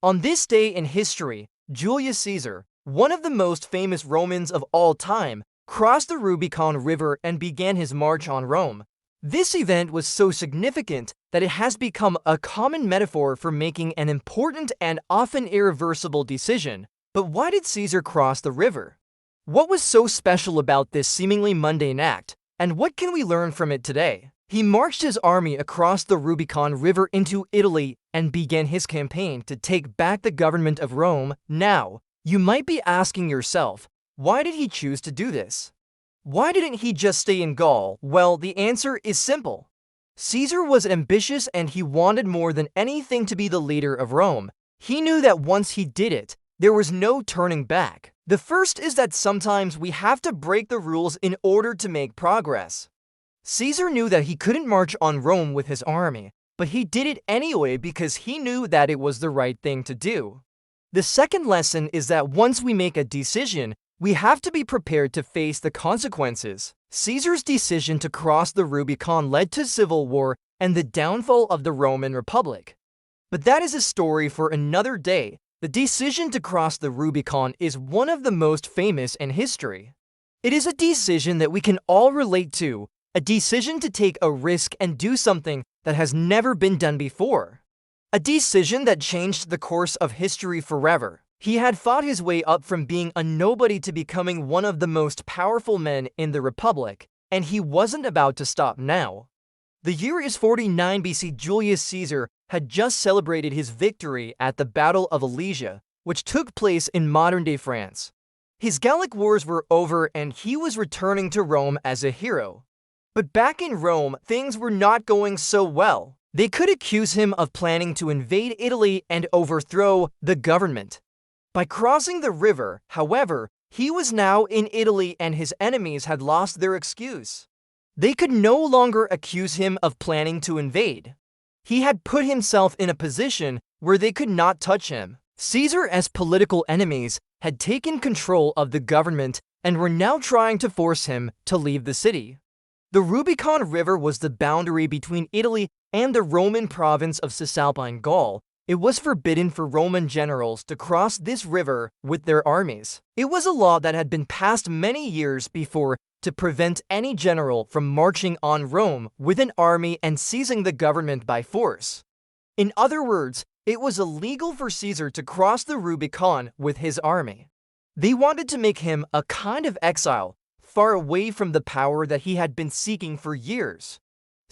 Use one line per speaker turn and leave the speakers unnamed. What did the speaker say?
On this day in history, Julius Caesar, one of the most famous Romans of all time, crossed the Rubicon River and began his march on Rome. This event was so significant that it has become a common metaphor for making an important and often irreversible decision. But why did Caesar cross the river? What was so special about this seemingly mundane act, and what can we learn from it today? He marched his army across the Rubicon River into Italy and began his campaign to take back the government of Rome. Now, you might be asking yourself, why did he choose to do this? Why didn't he just stay in Gaul? Well, the answer is simple. Caesar was ambitious and he wanted more than anything to be the leader of Rome. He knew that once he did it, there was no turning back. The first is that sometimes we have to break the rules in order to make progress. Caesar knew that he couldn't march on Rome with his army, but he did it anyway because he knew that it was the right thing to do. The second lesson is that once we make a decision, we have to be prepared to face the consequences. Caesar's decision to cross the Rubicon led to civil war and the downfall of the Roman Republic. But that is a story for another day. The decision to cross the Rubicon is one of the most famous in history. It is a decision that we can all relate to, a decision to take a risk and do something that has never been done before. A decision that changed the course of history forever. He had fought his way up from being a nobody to becoming one of the most powerful men in the Republic, and he wasn't about to stop now. The year is 49 BC. Julius Caesar had just celebrated his victory at the Battle of Alesia, which took place in modern-day France. His Gallic wars were over and he was returning to Rome as a hero. But back in Rome, things were not going so well. They could accuse him of planning to invade Italy and overthrow the government. By crossing the river, however, he was now in Italy and his enemies had lost their excuse. They could no longer accuse him of planning to invade. He had put himself in a position where they could not touch him. Caesar, as political enemies, had taken control of the government and were now trying to force him to leave the city. The Rubicon River was the boundary between Italy and the Roman province of Cisalpine Gaul. It was forbidden for Roman generals to cross this river with their armies. It was a law that had been passed many years before to prevent any general from marching on Rome with an army and seizing the government by force. In other words, it was illegal for Caesar to cross the Rubicon with his army. They wanted to make him a kind of exile, far away from the power that he had been seeking for years.